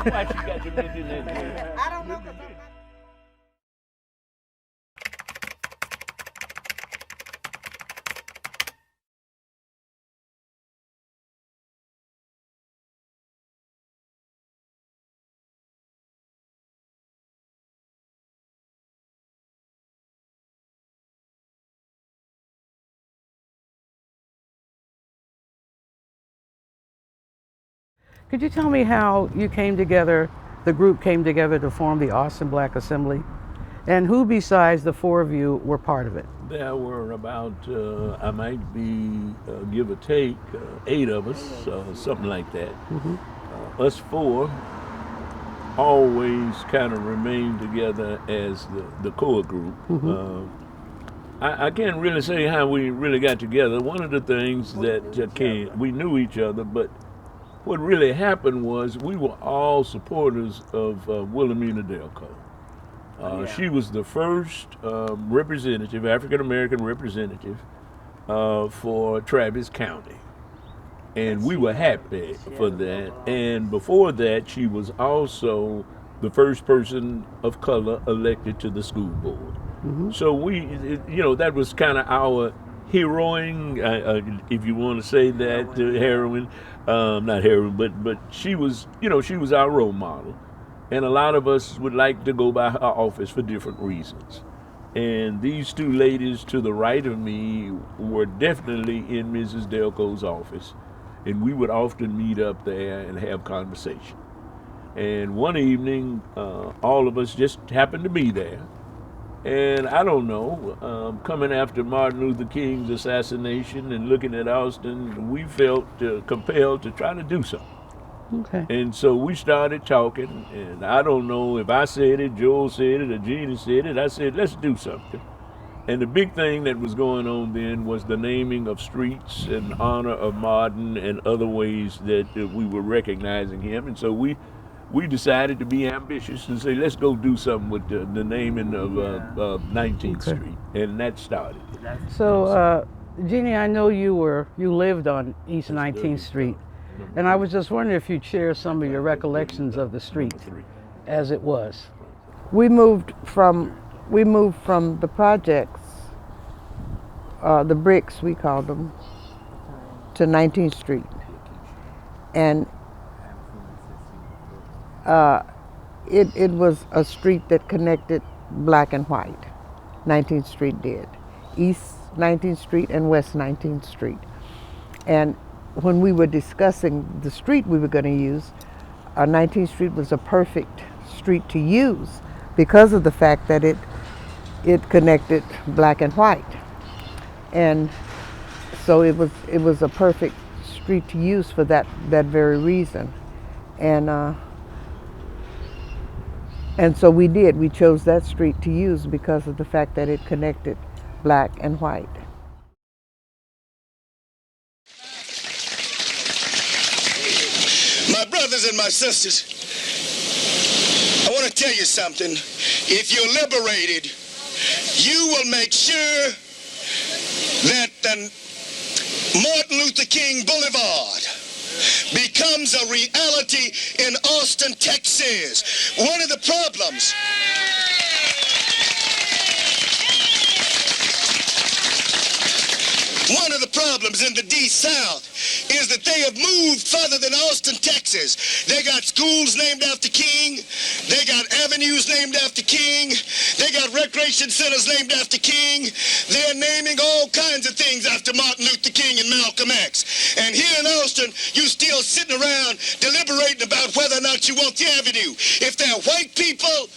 Why she got to mention that? I don't know. Could you tell me how you came together, the group came together to form the Austin Black Assembly? And who besides the four of you were part of it? There were about, I might be, give or take, 8 of us, something like that. Us 4 always kind of remained together as the core group. I can't really say how we really got together. One of the things that we knew each other, but what really happened was we were all supporters of Wilhelmina Delco. She was the first representative, African-American representative for Travis County. And we were happy for that. And before that, she was also the first person of color elected to the school board. So that was kind of our heroine, if you want to say that, heroine. Not heroine, but she was, she was our role model. And a lot of us would like to go by her office for different reasons. And these 2 ladies to the right of me were definitely in Mrs. Delco's office. And we would often meet up there and have conversation. And one evening, all of us just happened to be there. And I don't know, coming after Martin Luther King's assassination and looking at Austin, we felt compelled to try to do something. Okay. And so we started talking, and I don't know if I said it, Joel said it, or Jeannie said it. I said, let's do something. And the big thing that was going on then was the naming of streets in honor of Martin and other ways that we were recognizing him. And so we decided to be ambitious and say, let's go do something with the naming of 19th Street. And that started. So, Jeannie, I know you lived on East 19th Street. And I was just wondering if you'd share some of your recollections of the street as it was. We moved from the projects, the bricks we called them, to 19th Street. And it was a street that connected black and white. 19th Street did. East 19th Street and West 19th Street. And when we were discussing the street we were going to use, 19th Street was a perfect street to use because of the fact that it connected black and white. And so it was a perfect street to use for that very reason. And so we did. We chose that street to use because of the fact that it connected black and white. My brothers and my sisters, I want to tell you something. If you're liberated, you will make sure that the Martin Luther King Boulevard becomes a reality in Austin, Texas. One of the problems in the D-South is that they have moved further than Austin, Texas. They got schools named after King. They got avenues named after King. They got recreation centers named after King. They're naming all kinds of things after Martin Luther King and Malcolm X. And here in Austin, you still sitting around deliberating about whether or not you want the avenue. If there are white people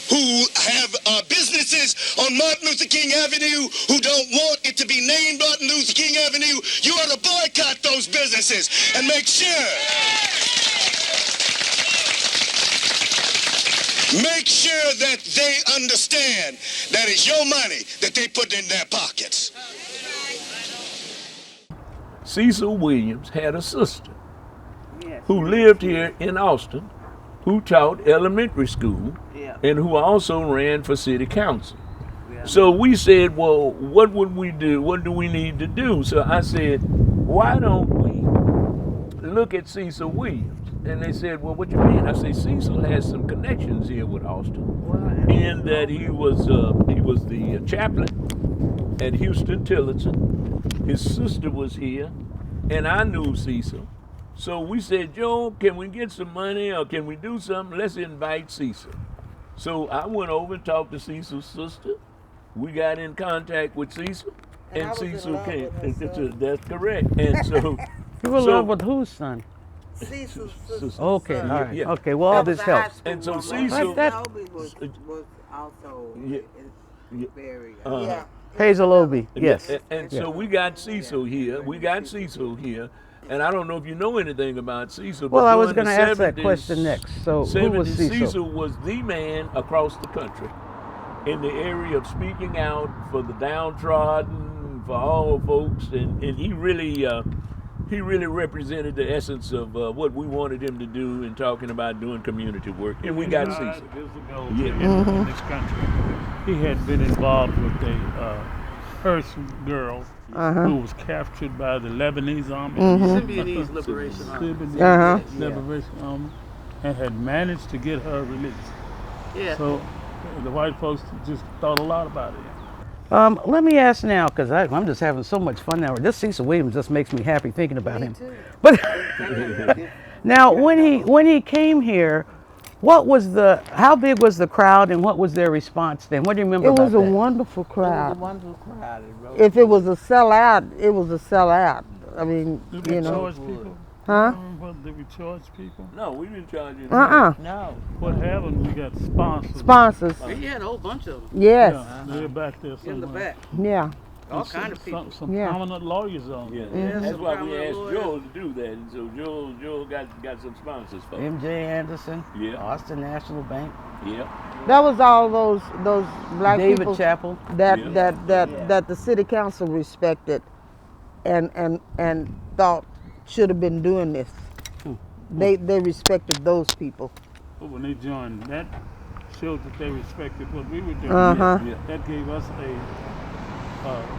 who have businesses on Martin Luther King Avenue who don't want it to be named Martin Luther King Avenue, you ought to boycott those businesses and make sure that they understand that it's your money that they put in their pockets. Cecil Williams had a sister who lived here in Austin, who taught elementary school, and who also ran for city council. So we said, well, what would we do? What do we need to do? So I said, why don't we look at Cecil Williams? And they said, well, what you mean? I say, Cecil has some connections here with Austin, in that he was the chaplain at Houston Tillotson. His sister was here, and I knew Cecil. So we said, Joe, can we get some money or can we do something? Let's invite Cecil. So I went over and talked to Cecil's sister. We got in contact with Cecil, and Cecil came. That's correct. And so You were in love with whose son? Cecil's Okay, all right. Yeah. Okay, well, all this helps. And so Cecil, was also Yeah. very. Yeah. Hazel Obi, yes. And so we got Cecil here. And I don't know if you know anything about Cecil. Well, but I was during going the to ask that 70s question next. So, who was 70s, Cecil? Cecil was the man across the country in the area of speaking out for the downtrodden, for all folks, and he really represented the essence of what we wanted him to do in talking about doing community work. And we got Cecil. Years ago Yeah. in this country, he had been involved with a Persian girl who was captured by the Lebanese army. Symbionese Liberation Army. Symbionese Liberation Army, and had managed to get her released. Yeah. So the white folks just thought a lot about it. Let me ask now, because I'm just having so much fun now. This Cecil Williams just makes me happy thinking about him. But now, when he came here, how big was the crowd, and what was their response then? What do you remember It about was a that? wonderful It was crowd. a wonderful crowd. If it was a sellout, it was a sellout. I mean, Did you we know, charge people? huh? Did we charge people? No, we didn't charge you. No. What happened? We got sponsors. Sponsors. He had a whole bunch of them Yes. Yeah, they're back there somewhere. in the back. Yeah. All And kind of people. Some Yeah. prominent lawyers on Yeah, there. that's why we prominent asked lawyers. Joel to do that, and so Joel got some sponsors for it. M.J. Anderson, Yeah. Austin National Bank, Yeah, That was all those black David people Chappell. that Yeah. that the city council respected and thought should have been doing this. They respected those people. But when they joined, that showed that they respected what we were doing. Uh-huh. yeah. That gave us a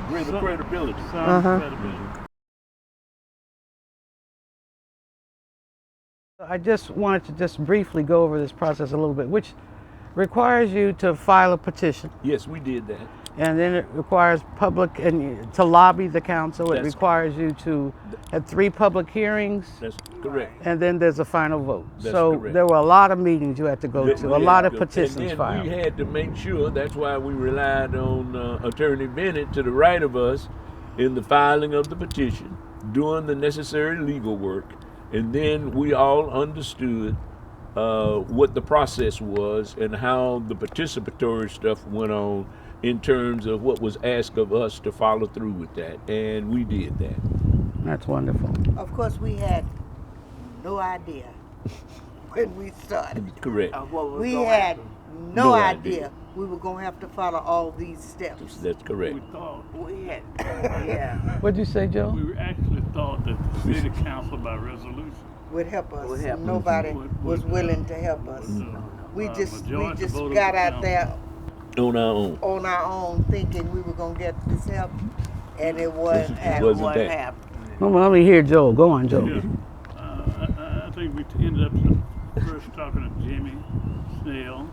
Greater some- credibility. some credibility. I just wanted to just briefly go over this process a little bit, which requires you to file a petition, Yes, we did that. and then it requires public and to lobby the council. It That's- requires you to have 3 public hearings, That's correct. and then there's a final vote. That's so correct. there were a lot of meetings you had to go to, a lot of petitions and then filed. we had to make sure. That's why we relied on Attorney Bennett to the right of us in the filing of the petition, doing the necessary legal work, and then we all understood what the process was and how the participatory stuff went on in terms of what was asked of us to follow through with that, and we did that. That's wonderful. Of course, we had no idea when we started. Correct. We had no No idea idea. we were going to have to follow all these steps. That's correct. We thought, We had, yeah, What'd you say, Joe? we actually thought that the city council by resolution would help us. Would help us. Nobody Would- was would, willing to help us. We just majority got vote of the out there On our own. on our own, thinking we were going to get this help, and it wasn't Wasn't that. happening. Well, let me hear Joe. Go on, Joe. Yeah. I think we ended up first talking to Jimmy Snell,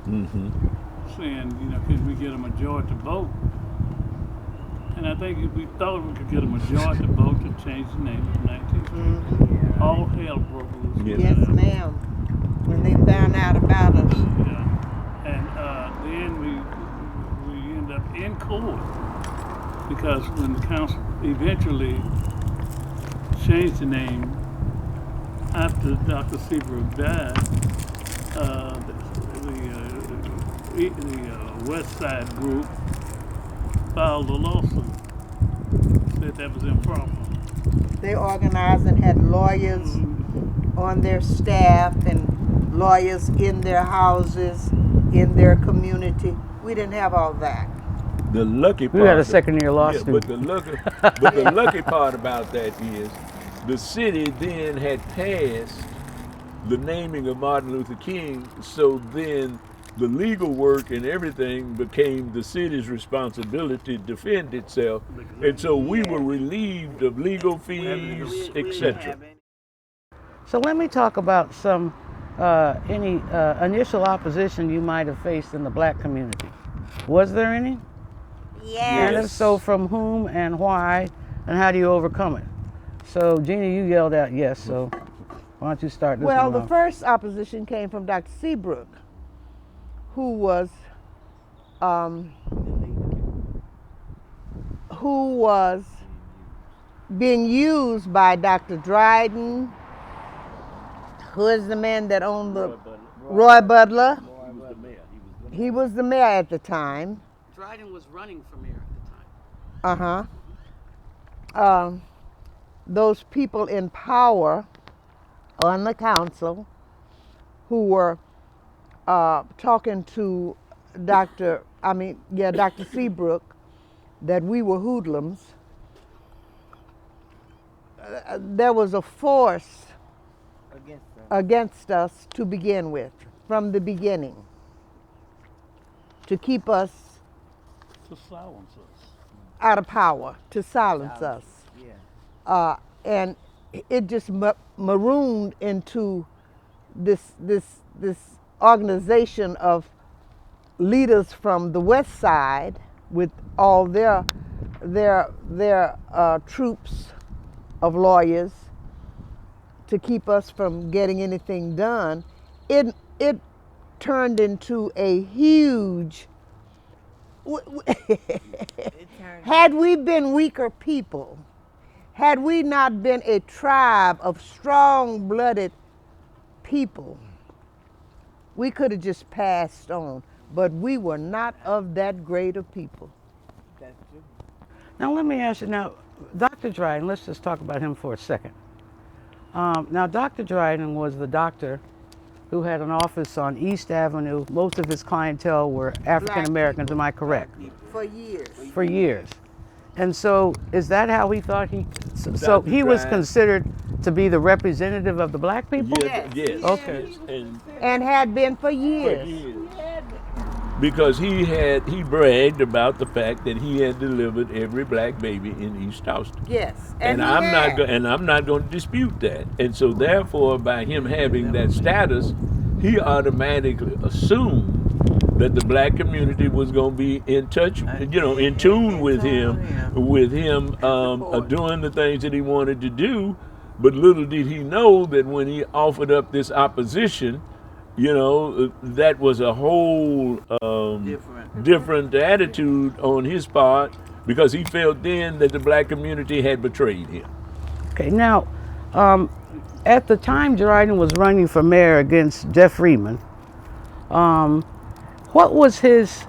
saying, could we get a majority vote? And I think if we thought we could get a majority vote to change the name of 19th Street. All hell broke loose. Yeah. Yes, ma'am. When they found out about us, Yeah. And then we ended up in court because when the council eventually changed the name after Dr. Seabrook died, the West Side group filed a lawsuit, said that was improper. they organized and had lawyers on their staff and lawyers in their houses, in their community. We didn't have all that. The lucky part. We had a second-year law Yeah, student. but the lucky part about that is the city then had passed the naming of Martin Luther King, so then the legal work and everything became the city's responsibility to defend itself, and so we were relieved of legal fees, etc. So let me talk about some any initial opposition you might have faced in the black community. Was there any? And if so, from whom and why, and how do you overcome it? So, Jeannie, you yelled out yes, so why don't you start this Well, one the off? first opposition came from Dr. Seabrook, who was being used by Dr. Dryden, who is the man that owned the Roy Butler. He was the mayor at the time. Dryden was running for mayor at the time. Those people in power on the council who were talking to Dr. Seabrook that we were hoodlums. There was a force against us to begin with, from the beginning, to keep us To silence us. out of power, to silence us. And it just marooned into this organization of leaders from the west side with all their troops of lawyers to keep us from getting anything done. It turned into a huge. Had we been weaker people, had we not been a tribe of strong-blooded people, we could have just passed on. But we were not of that grade of people. Now let me ask you, now, Dr. Dryden, let's just talk about him for a second. Now, Dr. Dryden was the doctor who had an office on East Avenue. Most of his clientele were African Americans, am I correct? For years. For years. And so, is that how he thought so he was Dryden. considered to be the representative of the black people? Yes. Okay. And had been for For years. years. Because he bragged about the fact that he had delivered every black baby in East Austin. Yes. And I'm not going to dispute that. And so therefore, by him having that status, he automatically assumed that the black community was going to be in touch, in tune with him, doing the things that he wanted to do. But little did he know that when he offered up this opposition, that was a whole different attitude on his part, because he felt then that the black community had betrayed him. Okay, now, at the time Dryden was running for mayor against Jeff Freeman, what was his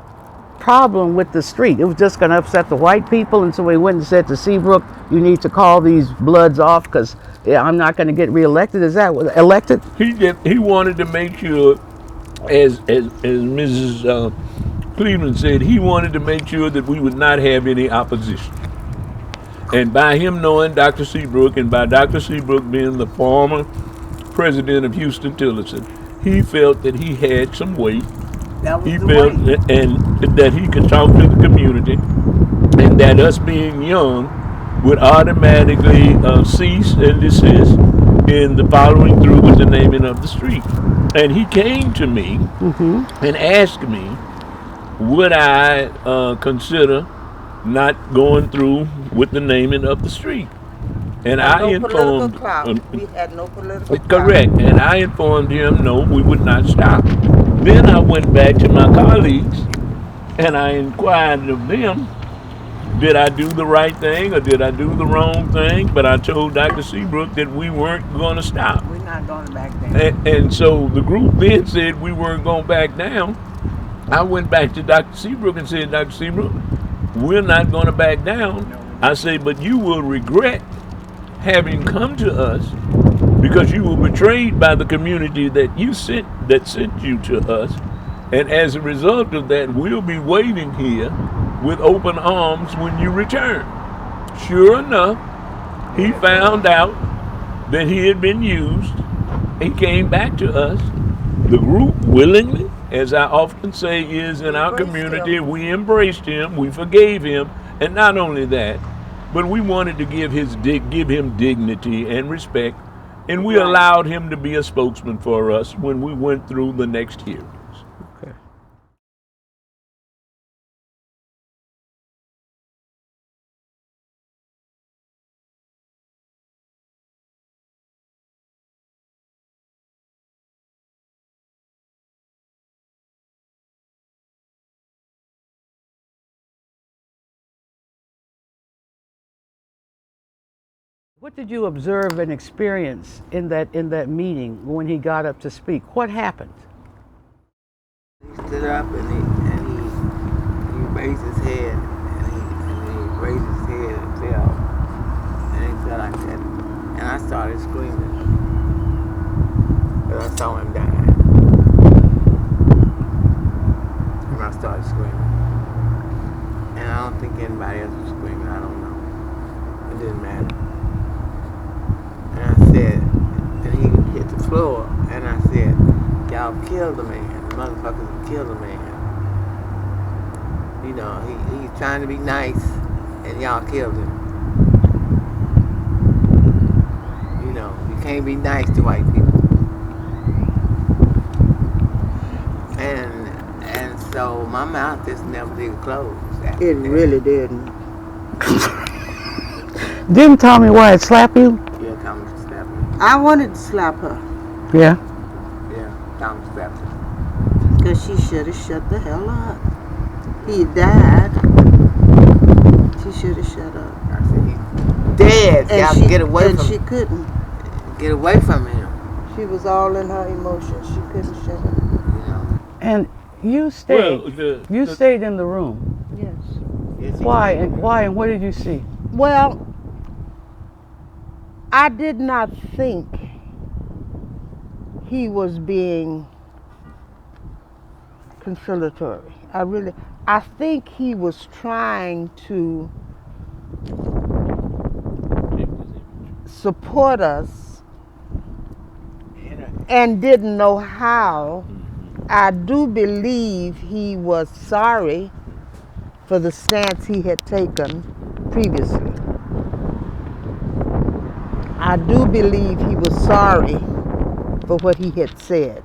problem with the street? It was just going to upset the white people, and so he went and said to Seabrook, you need to call these bloods off because I'm not going to get reelected. Is that elected? He wanted to make sure, as Mrs. Cleveland said, he wanted to make sure that we would not have any opposition. And by him knowing Dr. Seabrook, and by Dr. Seabrook being the former president of Houston Tillotson, he felt that he had some weight. He felt and that he could talk to the community, and that us being young would automatically cease and desist in the following through with the naming of the street. And he came to me and asked me, would I consider not going through with the naming of the street? And I informed We had no political clout. correct, and I informed him, no, we would not stop. Then I went back to my colleagues and I inquired of them, did I do the right thing or did I do the wrong thing? But I told Dr. Seabrook that we weren't going to stop. We're not going back there. And so the group then said we weren't going back down. I went back to Dr. Seabrook and said, Dr. Seabrook, we're not going to back down. I say, but you will regret having come to us because you were betrayed by the community that sent you to us. And as a result of that, we'll be waiting here with open arms when you return. Sure enough, he found out that he had been used. He came back to us. The group willingly, as I often say is in our community, we embraced him, we forgave him, and not only that, but we wanted to give him dignity and respect And we allowed him to be a spokesman for us when we went through the next hearings. Okay. What did you observe and experience in that meeting when he got up to speak? What happened? He stood up and he raised his head and he raised his head and fell. And he fell like that. And I started screaming. Because I saw him dying. And I started screaming. And I don't think anybody else was screaming. I don't know. It didn't matter. And I said, and he hit the floor. And I said, y'all killed the man. The motherfuckers killed the man. You know, he's trying to be nice, and y'all killed him. You know, you can't be nice to white people. And so my mouth just never did close. It really didn't. Didn't Tommy Wyatt slap you? Yeah, Tommy slapped me. I wanted to slap her Yeah. Yeah, Tommy slapped me. because she should have shut the hell up. He died. She should have shut up. I said, he's dead. Y'all get away from him. And she couldn't. Get away from him. She was all in her emotions. She couldn't shut up. You know. And you stayed. Well, you stayed in the room. Yes. Yes, he Why? did. And why? And what did you see? Well, I did not think he was being conciliatory. I think he was trying to support us and didn't know how. I do believe he was sorry for the stance he had taken previously. I do believe he was sorry for what he had said.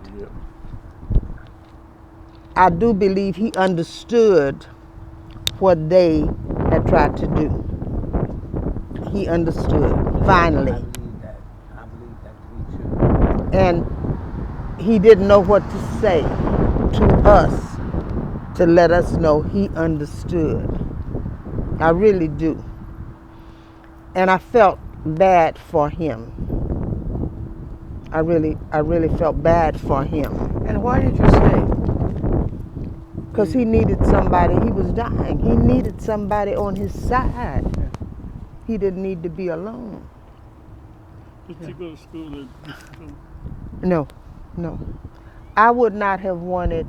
I do believe he understood what they had tried to do. He understood, finally. I believe that. I believe that to be true. And he didn't know what to say to us to let us know he understood. I really do. And I felt bad for him. I really felt bad for him. And why did you stay? Because he needed somebody. He was dying. He needed somebody on his side. He didn't need to be alone. Did you go to school in No. I would not have wanted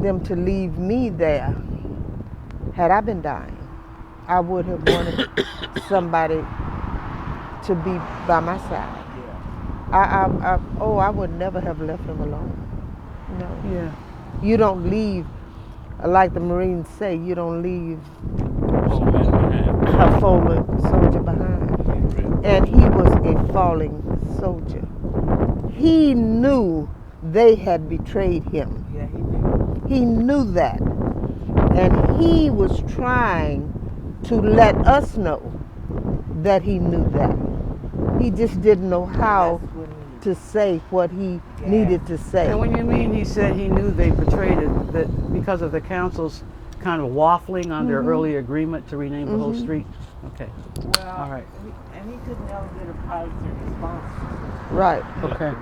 them to leave me there had I been dying. I would have wanted somebody to be by my side. I would never have left him alone. No. Yeah. You don't leave, like the Marines say, you don't leave a fallen soldier behind. And he was a falling soldier. He knew they had betrayed him. Yeah, he did. He knew that. And he was trying to let us know that he knew that. He just didn't know how to say what he needed to say. And when you mean he said he knew they betrayed it, that because of the council's kind of waffling on their early agreement to rename the whole street? Okay. Well, All right. And he could never get a positive response. Right. Okay.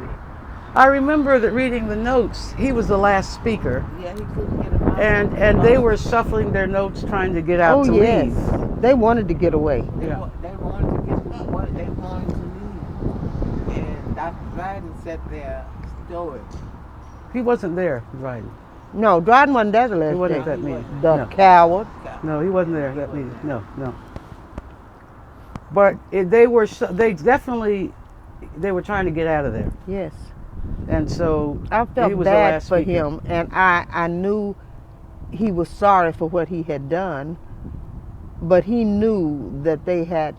I remember that reading the notes, he was the last speaker, Yeah, he couldn't get a positive and they were shuffling their notes trying to get out to yes. leave. They wanted to get away. Yeah. They wanted to leave. And Dr. Dryden sat there stoic. He wasn't there, right? No, Dryden wasn't there the last He wasn't day. at that meeting. The No. coward. No, he wasn't there at that meeting. No. But they were trying to get out of there, Yes. and so I he felt was the bad last for speaker. him, and I knew he was sorry for what he had done, but he knew that they had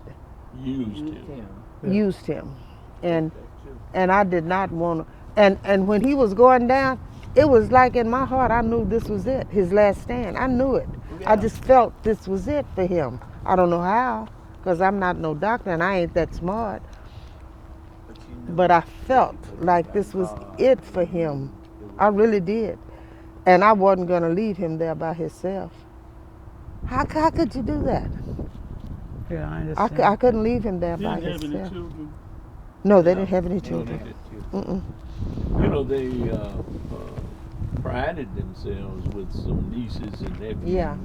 Used him. used him. and I did not want to. And when he was going down, it was like in my heart, I knew this was it, his last stand. I knew it. I just felt this was it for him. I don't know how, because I'm not no doctor and I ain't that smart. But I felt like this was it for him. I really did. And I wasn't going to leave him there by himself. How could you do that? Yeah, I understand. I couldn't leave him there by Didn't have any himself. children. No, they didn't have any children. You know, they prided themselves with some nieces and nephews. Yeah.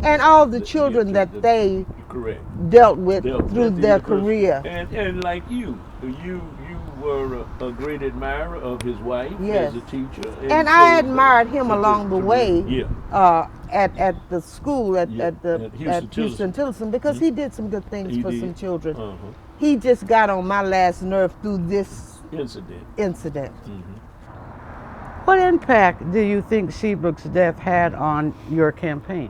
And all the children that they correct dealt with Dealt through with their the person. career. And like you were a great admirer of his wife Yes. as a teacher. And so- I admired him so along the way. Yeah. At the school at Houston Houston Tillotson because he did some good things He for did. some children. Uh-huh. He just got on my last nerve through this Incident. What impact do you think Seabrook's death had on your campaign?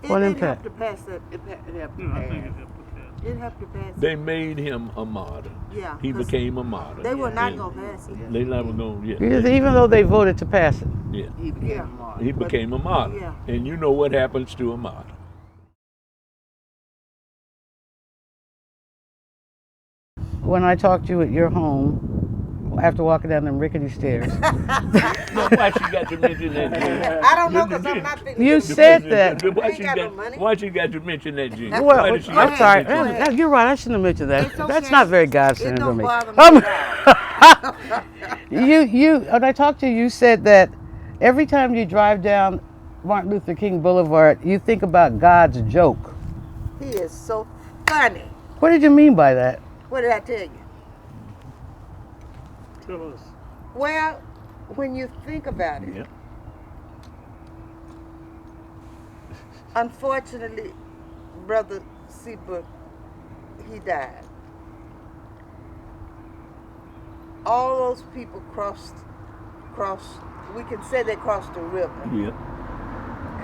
What It impact? helped to pass that. It helped to I think it pass. helped with that. It helped to pass. They made him a martyr. Yeah, He 'cause became a martyr. They were not And gonna pass it. They never going to, Even though they voted to pass it. yeah. He became Yeah. a martyr. He became a martyr. Yeah. And you know what happens to a martyr. When I talked to you at your home, after walking down them rickety stairs, Why she got to mention that, Jim? I don't know because I'm not thinking. you said that. Why ain't she got no got, money. why she got to mention that, Jim? Why Well, did she I'm have to sorry. mention that? You're right. I shouldn't have mentioned that. It's That's okay. not very It God-centered for don't me. bother me at all. You when I talked to you, you said that every time you drive down Martin Luther King Boulevard, you think about God's joke. He is so funny. What did you mean by that? What did I tell you? Tell us. Well, when you think about it, Yeah. unfortunately, Brother Seabrook, he died. All those people crossed, we can say they crossed the river Yeah.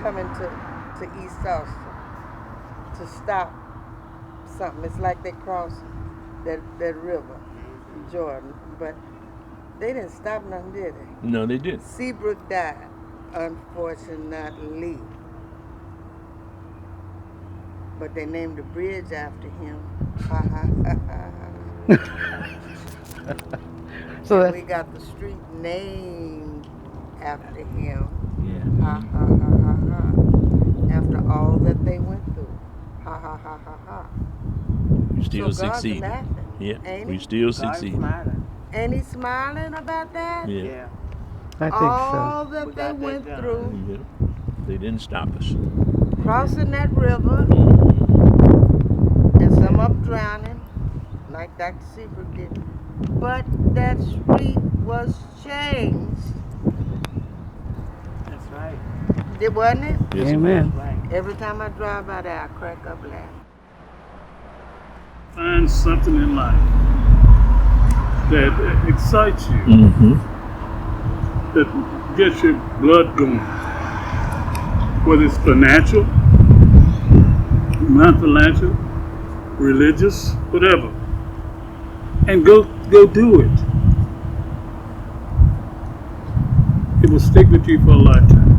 coming to East Austin to stop something. It's like they crossed that river, Jordan, but they didn't stop nothing, did they? No, they didn't. Seabrook died, unfortunately. But they named a bridge after him. Ha ha ha ha ha. So And we got the street named after him. Yeah. Ha ha ha ha ha. After all that they went through. Ha ha ha ha ha. You still So God's succeed. laughing, Yeah. ain't We he? still God's succeed. smiling. Ain't he smiling about that? Yeah. Yeah. I think All so. that We they got that went done. through, Yeah. They didn't stop us. crossing that river, and some up drowning, like Dr. Seabrook did. But that street was changed. That's right. It wasn't it? Yes, it Amen. Right. Every time I drive by there, I crack up laughing. Find something in life that excites you, Mm-hmm. that gets your blood going. Whether it's financial, non-financial, religious, whatever. And go do it. It will stick with you for a lifetime.